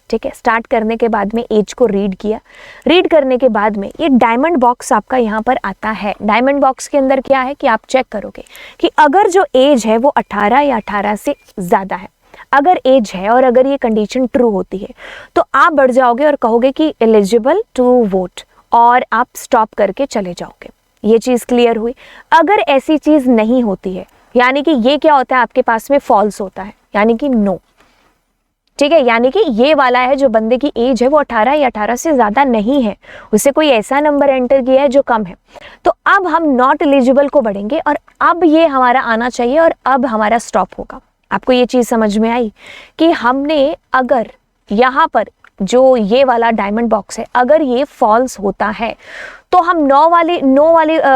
Speaker 1: ठीक है। स्टार्ट करने के बाद में एज को रीड किया, रीड करने के बाद में ये डायमंड बॉक्स आपका यहाँ पर आता है। डायमंड बॉक्स के अंदर क्या है कि आप चेक करोगे कि अगर जो एज है वो 18 या 18 से ज़्यादा है, अगर एज है और अगर ये कंडीशन ट्रू होती है, तो आप बढ़ जाओगे और कहोगे कि एलिजिबल टू वोट, और आप स्टॉप करके चले जाओगे। ये चीज़ क्लियर हुई। अगर ऐसी चीज़ नहीं होती है, यानी कि ये क्या होता है, आपके पास में फॉल्स होता है, यानी कि नो, ठीक है। यानी कि ये वाला है, जो बंदे की एज है वो 18 या 18 से ज़्यादा नहीं है, उसे कोई ऐसा नंबर एंटर किया है जो कम है, तो अब हम नॉट एलिजिबल को बढ़ेंगे, और अब ये हमारा आना चाहिए, और अब हमारा स्टॉप होगा। आपको ये चीज़ समझ में आई कि हमने अगर यहाँ पर जो ये वाला डायमंड बॉक्स है, अगर ये फॉल्स होता है तो हम नो वाले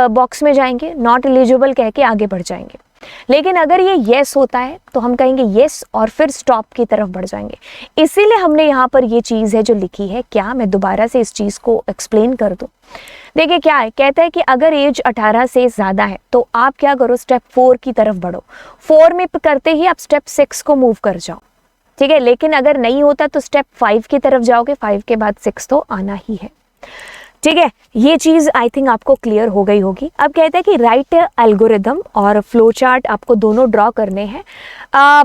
Speaker 1: बॉक्स में जाएंगे, नॉट एलिजिबल कह के आगे बढ़ जाएंगे। लेकिन अगर ये येस होता है तो हम कहेंगे येस और फिर स्टॉप की तरफ बढ़ जाएंगे। इसीलिए हमने यहाँ पर ये चीज़ है जो लिखी है, क्या मैं दोबारा से इस चीज़ को एक्सप्लेन कर दूँ। देखिए क्या है, कहता है कि अगर एज 18 से ज़्यादा है तो आप क्या करो, स्टेप 4 की तरफ बढ़ो, 4 में करते ही आप स्टेप 6 को मूव कर जाओ, ठीक है। लेकिन अगर नहीं होता तो स्टेप 5 की तरफ जाओगे, 5 के बाद 6 तो आना ही है, ठीक है। ये चीज़ आई थिंक आपको क्लियर हो गई होगी। अब कहते हैं कि राइट एल्गोरिदम और फ्लो चार्ट आपको दोनों ड्रॉ करने हैं।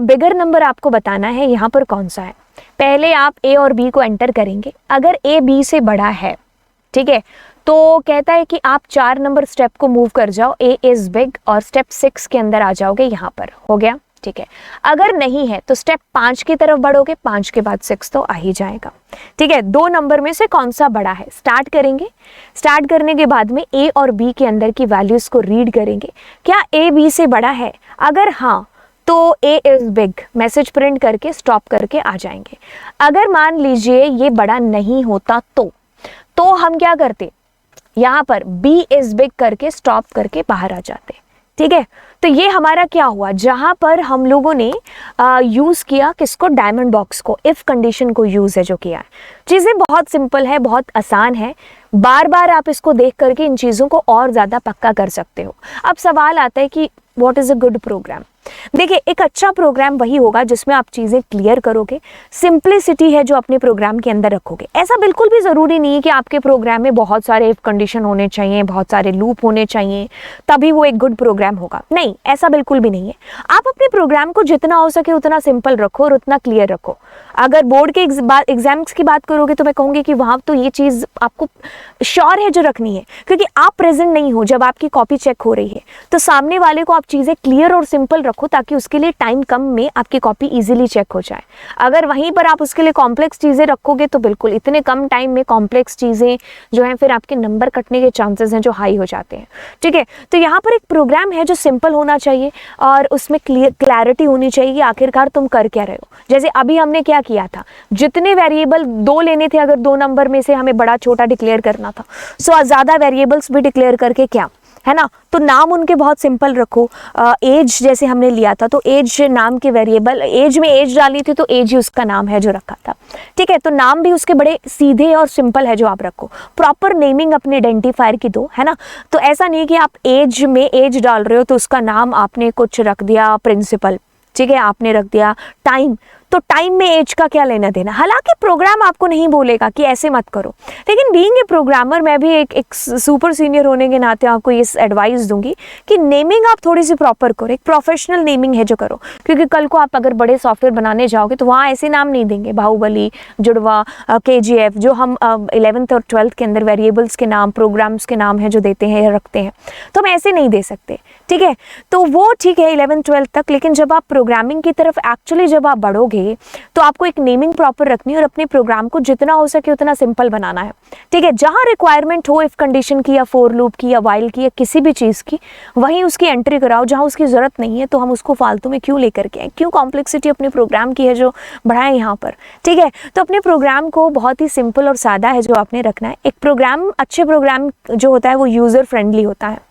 Speaker 1: बिगर नंबर आपको बताना है यहाँ पर कौन सा है। पहले आप ए और बी को एंटर करेंगे, अगर ए बी से बड़ा है, ठीक है, तो कहता है कि आप 4 नंबर स्टेप को मूव कर जाओ, ए इज बिग, और स्टेप 6 के अंदर आ जाओगे, यहाँ पर हो गया, ठीक है। अगर नहीं है तो स्टेप 5 की तरफ बढ़ोगे, 5 के बाद 6 तो आ ही जाएगा, ठीक है। 2 नंबर में से कौन सा बड़ा है, स्टार्ट करेंगे। स्टार्ट करने के बाद में ए और बी के अंदर की वैल्यूज को रीड करेंगे, क्या ए बी से बड़ा है, अगर हाँ तो ए इज बिग, मैसेज प्रिंट करके स्टॉप करके आ जाएंगे। अगर मान लीजिए ये बड़ा नहीं होता तो हम क्या करते, यहाँ पर बी इज बिग करके स्टॉप करके बाहर आ जाते, ठीक है। तो ये हमारा क्या हुआ, जहां पर हम लोगों ने यूज़ किया किसको, डायमंड बॉक्स को, इफ़ कंडीशन को यूज़ है जो किया है। चीज़ें बहुत सिंपल है, बहुत आसान है, बार बार आप इसको देख करके इन चीज़ों को और ज़्यादा पक्का कर सकते हो। अब सवाल आता है कि what is a good program. देखिए, एक अच्छा प्रोग्राम वही होगा जिसमें आप चीज़ें क्लियर करोगे, सिंप्लिसिटी है जो अपने प्रोग्राम के अंदर रखोगे। ऐसा बिल्कुल भी ज़रूरी नहीं है कि आपके प्रोग्राम में बहुत सारे इफ कंडीशन होने चाहिए, बहुत सारे लूप होने चाहिए, तभी वो एक गुड प्रोग्राम होगा। नहीं, ऐसा बिल्कुल भी नहीं है। आप अपने प्रोग्राम को जितना हो सके उतना सिंपल रखो और उतना क्लियर रखो। अगर बोर्ड के एग्जाम्स की बात करोगे तो मैं कहूँगी कि वहाँ तो ये चीज़ आपको श्योर है जो रखनी है, क्योंकि आप प्रेजेंट नहीं हो जब आपकी कॉपी चेक हो रही है, तो सामने वाले को आप चीज़ें क्लियर और सिंपल रखो ताकि उसके लिए टाइम कम में आपकी कॉपी इजीली चेक हो जाए। अगर वहीं पर आप उसके लिए कॉम्प्लेक्स चीज़ें रखोगे तो बिल्कुल इतने कम टाइम में कॉम्प्लेक्स चीज़ें जो हैं फिर आपके नंबर कटने के चांसेस हैं जो हाई हो जाते हैं, ठीक है। तो यहाँ पर एक प्रोग्राम है जो सिंपल होना चाहिए और उसमें क्लैरिटी होनी चाहिए कि आखिरकार तुम कर क्या रहे हो। जैसे अभी हमने क्या किया था, जितने वेरिएबल 2 लेने थे, अगर 2 नंबर में से हमें बड़ा छोटा डिक्लेयर करना था, सो ज़्यादा वेरिएबल्स भी डिक्लेयर करके क्या है ना, तो नाम उनके बहुत सिंपल रखो। एज जैसे हमने लिया था तो एज नाम के वेरिएबल, एज में एज डाली थी तो एज ही उसका नाम है जो रखा था, ठीक है। तो नाम भी उसके बड़े सीधे और सिंपल है जो आप रखो। प्रॉपर नेमिंग अपने आइडेंटिफायर की दो, है ना। तो ऐसा नहीं कि आप एज में एज डाल रहे हो तो उसका नाम आपने कुछ रख दिया प्रिंसिपल, ठीक है, आपने रख दिया टाइम, तो टाइम में एज का क्या लेना देना। हालांकि प्रोग्राम आपको नहीं बोलेगा कि ऐसे मत करो, लेकिन बीइंग ए प्रोग्रामर मैं भी एक सुपर सीनियर होने के नाते आपको ये एडवाइस दूंगी कि नेमिंग आप थोड़ी सी प्रॉपर करो, एक प्रोफेशनल नेमिंग है जो करो, क्योंकि कल को आप अगर बड़े सॉफ्टवेयर बनाने जाओगे तो वहाँ ऐसे नाम नहीं देंगे, बाहुबली, जुड़वा, KGF, जो हम 11th और 12th के अंदर वेरिएबल्स के नाम, प्रोग्राम्स के नाम है जो देते हैं या रखते हैं, तो हम ऐसे नहीं दे सकते, ठीक है। तो वो ठीक है 11th 12th तक, लेकिन जब आप प्रोग्रामिंग की तरफ एक्चुअली जब आप बढ़ोगे चाहिए, तो आपको एक नेमिंग प्रॉपर रखनी है और अपने प्रोग्राम को जितना हो सके उतना सिंपल बनाना है, ठीक है। जहाँ रिक्वायरमेंट हो इफ कंडीशन की या फॉर लूप की या वाइल की या किसी भी चीज़ की, वहीं उसकी एंट्री कराओ। जहाँ उसकी ज़रूरत नहीं है तो हम उसको फालतू में क्यों लेकर के आए, क्यों कॉम्प्लेक्सिटी अपने प्रोग्राम की है जो बढ़ाएं यहाँ पर, ठीक है। तो अपने प्रोग्राम को बहुत ही सिंपल और सादा है जो आपने रखना है। एक प्रोग्राम, अच्छे प्रोग्राम जो होता है वो यूज़र फ्रेंडली होता है,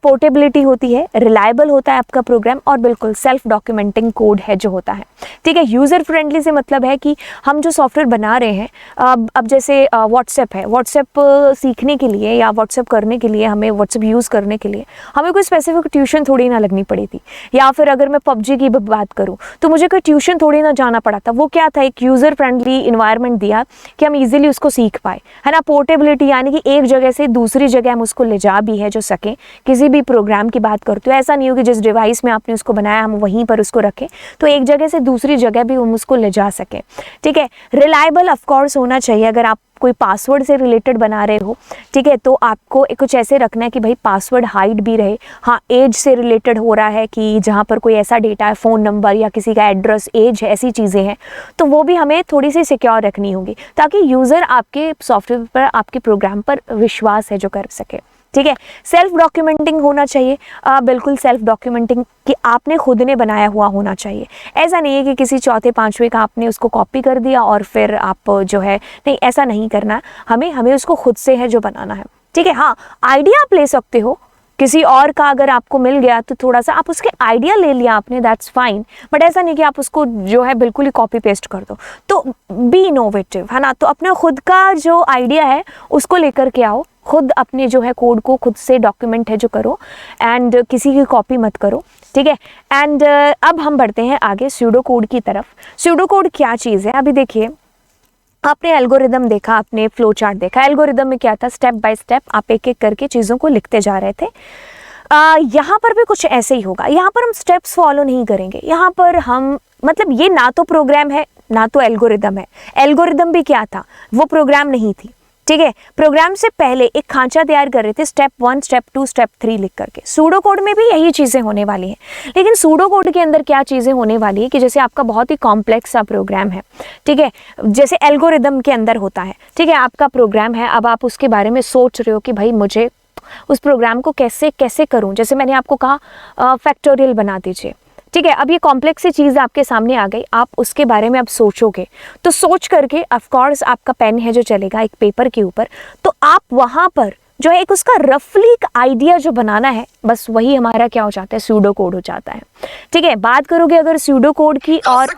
Speaker 1: पोर्टेबिलिटी होती है, रिलायबल होता है आपका प्रोग्राम, और बिल्कुल सेल्फ डॉक्यूमेंटिंग कोड है जो होता है, ठीक है। यूज़र फ्रेंडली से मतलब है कि हम जो सॉफ्टवेयर बना रहे हैं, अब जैसे व्हाट्सएप है, व्हाट्सएप सीखने के लिए या व्हाट्सएप करने के लिए, हमें व्हाट्सएप यूज़ करने के लिए हमें कोई स्पेसिफिक ट्यूशन थोड़ी ना लगनी पड़ी थी। या फिर अगर मैं पबजी की बात करूँ तो मुझे कोई ट्यूशन थोड़ी ना जाना पड़ा था। वो क्या था, एक यूज़र फ्रेंडली इन्वायरमेंट दिया कि हम ईजिली उसको सीख पाए, है ना। पोर्टेबिलिटी यानी कि एक जगह से दूसरी जगह हम उसको ले जा भी है जो सकें। किसी भी प्रोग्राम की बात करते हो, ऐसा नहीं हो कि जिस डिवाइस में आपने उसको बनाया हम वहीं पर उसको रखें, तो एक जगह से दूसरी जगह भी हम उसको ले जा सकें, ठीक है। रिलायबल ऑफ कोर्स होना चाहिए। अगर आप कोई पासवर्ड से रिलेटेड बना रहे हो, ठीक है, तो आपको कुछ ऐसे रखना है कि भाई पासवर्ड हाइड भी रहे। हाँ, एज से रिलेटेड हो रहा है कि जहाँ पर कोई ऐसा डेटा है, फ़ोन नंबर या किसी का एड्रेस, एज है, ऐसी चीज़ें हैं, तो वो भी हमें थोड़ी सी सिक्योर रखनी होगी ताकि यूज़र आपके सॉफ्टवेयर पर, आपके प्रोग्राम पर विश्वास है जो कर सके, ठीक है। सेल्फ डॉक्यूमेंटिंग होना चाहिए, बिल्कुल सेल्फ डॉक्यूमेंटिंग कि आपने खुद ने बनाया हुआ होना चाहिए। ऐसा नहीं है कि किसी चौथे पांचवे का आपने उसको कॉपी कर दिया और फिर आप जो है, नहीं, ऐसा नहीं करना। हमें उसको खुद से है जो बनाना है, ठीक है। हाँ, आइडिया आप ले सकते हो किसी और का, अगर आपको मिल गया तो थोड़ा सा आप उसके आइडिया ले लिया आपने, दैट्स फाइन, बट ऐसा नहीं कि आप उसको जो है बिल्कुल ही कॉपी पेस्ट कर दो। तो बी इनोवेटिव, है ना। तो अपना खुद का जो आइडिया है उसको लेकर के आओ, खुद अपने जो है कोड को खुद से डॉक्यूमेंट है जो करो, एंड किसी की कॉपी मत करो, ठीक है। एंड अब हम बढ़ते हैं आगे स्यूडो कोड की तरफ। स्यूडो कोड क्या चीज़ है, अभी देखिए, आपने एल्गोरिदम देखा, आपने फ्लो चार्ट देखा। एल्गोरिदम में क्या था, स्टेप बाय स्टेप आप एक एक करके चीज़ों को लिखते जा रहे थे। यहाँ पर भी कुछ ऐसे ही होगा। यहाँ पर हम स्टेप्स फॉलो नहीं करेंगे, यहाँ पर हम, मतलब ये ना तो प्रोग्राम है ना तो एल्गोरिदम है। एल्गोरिदम भी क्या था, वो प्रोग्राम नहीं थी, ठीक है। प्रोग्राम से पहले एक खांचा तैयार कर रहे थे, स्टेप 1, स्टेप 2, स्टेप 3 लिख करके। सूडो कोड में भी यही चीज़ें होने वाली हैं, लेकिन सूडो कोड के अंदर क्या चीज़ें होने वाली है कि जैसे आपका बहुत ही कॉम्प्लेक्स सा प्रोग्राम है, ठीक है, जैसे एल्गोरिदम के अंदर होता है, ठीक है। आपका प्रोग्राम है, अब आप उसके बारे में सोच रहे हो कि भाई मुझे उस प्रोग्राम को कैसे कैसे करूँ। जैसे मैंने आपको कहा फैक्टोरियल बना दीजिए, ठीक है। अब ये कॉम्प्लेक्स सी चीज़ आपके सामने आ गई, आप उसके बारे में अब सोचोगे, तो सोच करके ऑफ कोर्स आपका पेन है जो चलेगा एक पेपर के ऊपर, तो आप वहाँ पर जो है एक उसका रफली एक आइडिया जो बनाना है, बस वही हमारा क्या हो जाता है, स्यूडो कोड हो जाता है, ठीक है। बात करोगे अगर स्यूडो कोड की, और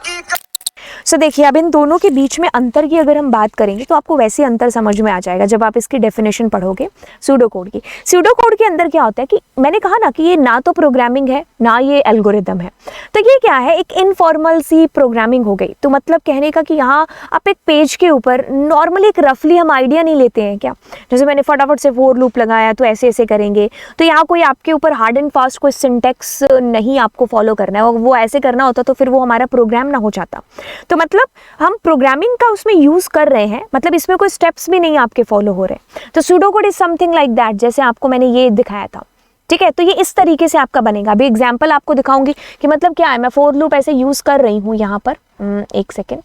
Speaker 1: सो देखिए अब इन दोनों के बीच में अंतर की अगर हम बात करेंगे तो आपको वैसे अंतर समझ में आ जाएगा जब आप इसकी डेफिनेशन पढ़ोगे सूडो कोड की। सूडो कोड के अंदर क्या होता है कि मैंने कहा ना कि ये ना तो प्रोग्रामिंग है ना ये एल्गोरिदम है, तो ये क्या है, एक इनफॉर्मल सी प्रोग्रामिंग हो गई। तो मतलब कहने का कि यहाँ आप एक पेज के ऊपर नॉर्मली एक रफली हम आइडिया नहीं लेते हैं क्या, जैसे मैंने फटाफट से फॉर लूप लगाया तो ऐसे ऐसे करेंगे, तो यहाँ कोई आपके ऊपर हार्ड एंड फास्ट कोई सिंटेक्स नहीं आपको फॉलो करना है, वो ऐसे करना होता तो फिर वो हमारा प्रोग्राम ना हो जाता। तो मतलब हम प्रोग्रामिंग का उसमें यूज कर रहे हैं, मतलब इसमें कोई स्टेप्स भी नहीं आपके फॉलो हो रहे। तो pseudo code is something like that, जैसे आपको मैंने ये दिखाया था, ठीक है। तो ये इस तरीके से आपका बनेगा। अभी एग्जांपल आपको दिखाऊंगी कि मतलब क्या है, मैं फॉर लूप ऐसे यूज कर रही हूँ यहाँ पर, एक सेकेंड,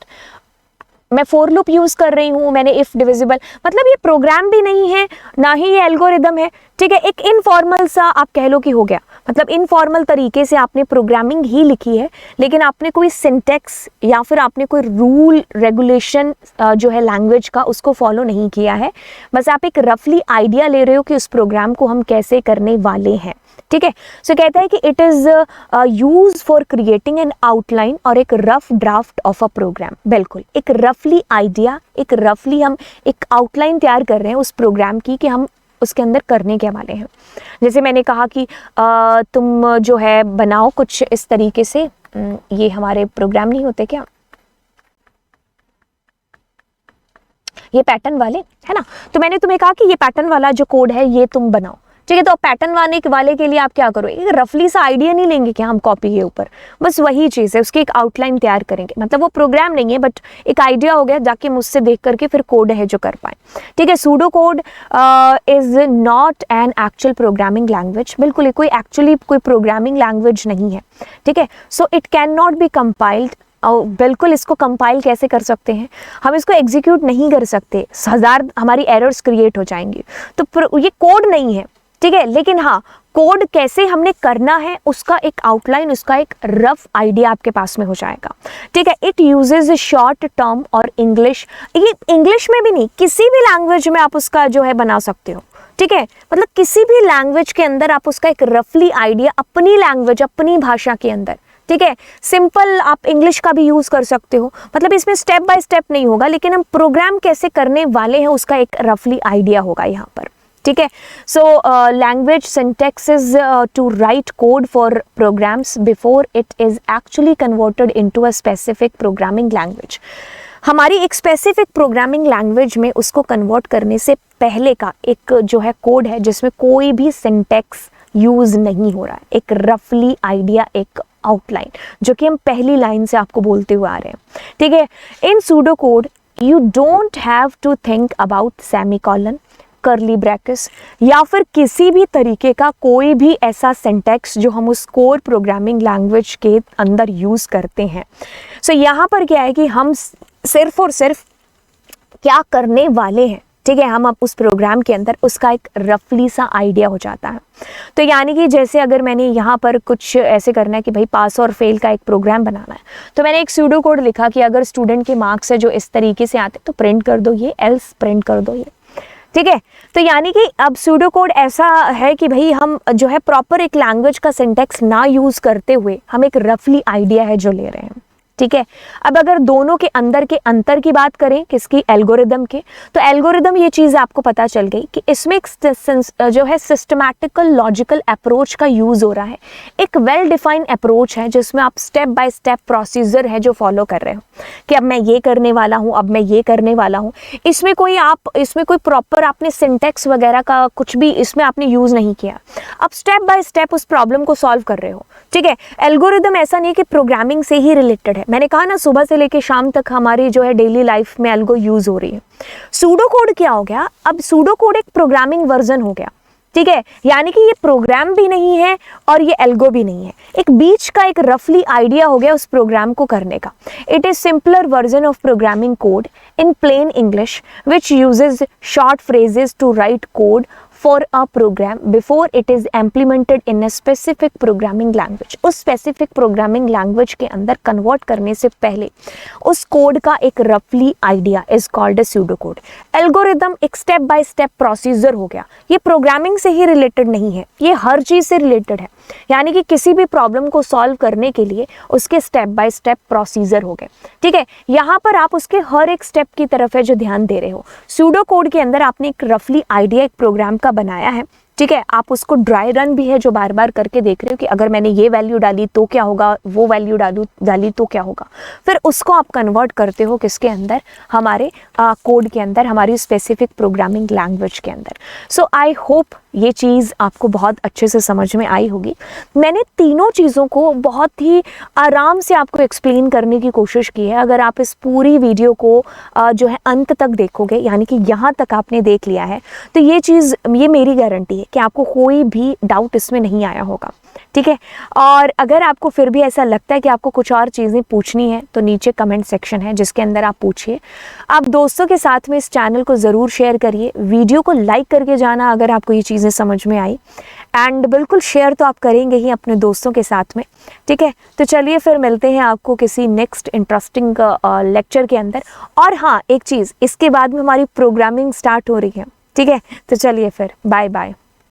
Speaker 1: मैं फॉर लूप यूज कर रही हूँ, मैंने इफ डिविजिबल, मतलब ये प्रोग्राम भी नहीं है ना ही ये एल्गोरिदम है, ठीक है। एक इनफॉर्मल सा आप कह लो कि हो गया, मतलब इनफॉर्मल तरीके से आपने प्रोग्रामिंग ही लिखी है, लेकिन आपने कोई सिंटेक्स या फिर आपने कोई रूल रेगुलेशन जो है लैंग्वेज का उसको फॉलो नहीं किया है, बस आप एक रफली आइडिया ले रहे हो कि उस प्रोग्राम को हम कैसे करने वाले हैं, ठीक है। सो कहता है कि it is use for creating an outline और एक rough draft of a program. बिल्कुल एक रफली आइडिया, एक रफली हम एक आउटलाइन तैयार कर रहे हैं उस प्रोग्राम की कि हम उसके अंदर करने के वाले हैं। जैसे मैंने कहा कि तुम जो है बनाओ कुछ इस तरीके से, ये हमारे प्रोग्राम नहीं होते क्या, ये पैटर्न वाले है ना, तो मैंने तुम्हें कहा कि ये पैटर्न वाला जो कोड है ये तुम बनाओ, ठीक है। तो पैटर्न वाले के लिए आप क्या करो, एक रफली सा आइडिया नहीं लेंगे कि हम कॉपी के ऊपर, बस वही चीज़ है, उसकी एक आउटलाइन तैयार करेंगे, मतलब वो प्रोग्राम नहीं है बट एक आइडिया हो गया, जाके मुझसे देख करके फिर कोड है जो कर पाए, ठीक है। Pseudo code is not an actual programming language, बिल्कुल कोई एक्चुअली कोई प्रोग्रामिंग लैंग्वेज नहीं है, ठीक है। So it can not be compiled बिल्कुल इसको कंपाइल कैसे कर सकते हैं, हम इसको एग्जीक्यूट नहीं कर सकते, 1000 हमारी एरर्स क्रिएट हो जाएंगी। तो ये कोड नहीं है, ठीक है, लेकिन हाँ कोड कैसे हमने करना है उसका एक आउटलाइन, उसका एक रफ आइडिया आपके पास में हो जाएगा, ठीक है। इट यूजेज शॉर्ट टर्म और इंग्लिश, ये इंग्लिश में भी नहीं, किसी भी लैंग्वेज में आप उसका जो है बना सकते हो, ठीक है। मतलब किसी भी लैंग्वेज के अंदर आप उसका एक रफली आइडिया, अपनी लैंग्वेज अपनी भाषा के अंदर, ठीक है। सिंपल आप इंग्लिश का भी यूज़ कर सकते हो, मतलब इसमें स्टेप बाय स्टेप नहीं होगा, लेकिन हम प्रोग्राम कैसे करने वाले हैं उसका एक रफली आइडिया होगा यहाँ पर, ठीक है। So language syntax is to write code for programs before it is actually converted into a specific programming language. हमारी एक स्पेसिफिक प्रोग्रामिंग लैंग्वेज में उसको कन्वर्ट करने से पहले का एक जो है कोड है जिसमें कोई भी सिंटैक्स यूज़ नहीं हो रहा है, एक रफली आइडिया, एक आउटलाइन, जो कि हम पहली लाइन से आपको बोलते हुए आ रहे हैं, ठीक है। In pseudo code you don't have to think about semicolon, curly brackets या फिर किसी भी तरीके का कोई भी ऐसा सिंटैक्स जो हम उस कोर प्रोग्रामिंग लैंग्वेज के अंदर यूज़ करते हैं। सो यहाँ पर क्या है कि हम सिर्फ और सिर्फ क्या करने वाले हैं, ठीक है, हम अब उस प्रोग्राम के अंदर उसका एक रफली सा आइडिया हो जाता है। तो यानी कि जैसे अगर मैंने यहाँ पर कुछ ऐसे करना है कि भाई पास और फेल का एक प्रोग्राम बनाना है, तो मैंने एक सूडो कोड लिखा कि अगर स्टूडेंट के मार्क्स है जो इस तरीके से आते तो प्रिंट कर दो ये, एल्स प्रिंट कर दो ये, ठीक है। तो यानी कि अब सूडो कोड ऐसा है कि भाई हम जो है प्रॉपर एक लैंग्वेज का सिंटैक्स ना यूज़ करते हुए हम एक रफली आइडिया है जो ले रहे हैं, ठीक है। अब अगर दोनों के अंदर के अंतर की बात करें किसकी, एल्गोरिदम के, तो एल्गोरिदम ये चीज़ आपको पता चल गई कि इसमें एक जो है सिस्टमैटिकल लॉजिकल अप्रोच का यूज़ हो रहा है, एक वेल डिफाइंड अप्रोच है जिसमें आप स्टेप बाय स्टेप प्रोसीजर है जो फॉलो कर रहे हो कि अब मैं ये करने वाला हूँ, अब मैं ये करने वाला हूँ। इसमें कोई प्रॉपर आपने सिंटैक्स वगैरह का कुछ भी इसमें आपने यूज़ नहीं किया, अब स्टेप बाय स्टेप उस प्रॉब्लम को सॉल्व कर रहे हो, ठीक है। एल्गोरिदम ऐसा नहीं है कि प्रोग्रामिंग से ही रिलेटेड है, मैंने कहा ना सुबह से लेके शाम तक हमारी जो है डेली लाइफ में एल्गो यूज हो रही है। सूडो कोड क्या हो गया, अब सूडो कोड एक प्रोग्रामिंग वर्जन हो गया, ठीक है। यानी कि ये प्रोग्राम भी नहीं है और ये एल्गो भी नहीं है, एक बीच का एक रफली आइडिया हो गया उस प्रोग्राम को करने का। It is simpler version of programming code in plain English which uses short phrases to write code for a program before it is implemented in a specific programming language। उस specific programming language के अंदर convert करने से पहले उस code का एक roughly idea is called a pseudocode। Algorithm एक स्टेप बाय स्टेप प्रोसीजर हो गया, ये प्रोग्रामिंग से ही रिलेटेड नहीं है, ये हर चीज़ से रिलेटेड है, यानी कि किसी भी प्रॉब्लम को सॉल्व करने के लिए उसके स्टेप बाय स्टेप प्रोसीजर हो गए, ठीक है। यहाँ पर आप उसके हर एक स्टेप की तरफ है जो ध्यान दे रहे हो। सूडो कोड के अंदर आपने एक रफली आइडिया एक प्रोग्राम का बनाया है, ठीक है। आप उसको ड्राई रन भी है जो बार बार करके देख रहे हो कि अगर मैंने ये वैल्यू डाली तो क्या होगा, वो वैल्यू डाली तो क्या होगा, फिर उसको आप कन्वर्ट करते हो किसके अंदर, हमारे कोड के अंदर, हमारी स्पेसिफिक प्रोग्रामिंग लैंग्वेज के अंदर। सो आई होप ये चीज़ आपको बहुत अच्छे से समझ में आई होगी। मैंने तीनों चीज़ों को बहुत ही आराम से आपको एक्सप्लेन करने की कोशिश की है। अगर आप इस पूरी वीडियो को जो है अंत तक देखोगे, यानी कि यहाँ तक आपने देख लिया है, तो ये मेरी गारंटी है कि आपको कोई भी डाउट इसमें नहीं आया होगा, ठीक है। और अगर आपको फिर भी ऐसा लगता है कि आपको कुछ और चीज़ें पूछनी है तो नीचे कमेंट सेक्शन है जिसके अंदर आप पूछिए। आप दोस्तों के साथ में इस चैनल को ज़रूर शेयर करिए, वीडियो को लाइक करके जाना अगर आपको ये चीज़ें समझ में आई, एंड बिल्कुल शेयर तो आप करेंगे ही अपने दोस्तों के साथ में, ठीक है। तो चलिए फिर मिलते हैं आपको किसी नेक्स्ट इंटरेस्टिंग लेक्चर के अंदर। और हाँ, एक चीज़, इसके बाद में हमारी प्रोग्रामिंग स्टार्ट हो रही है, ठीक है। तो चलिए फिर बाय बाय।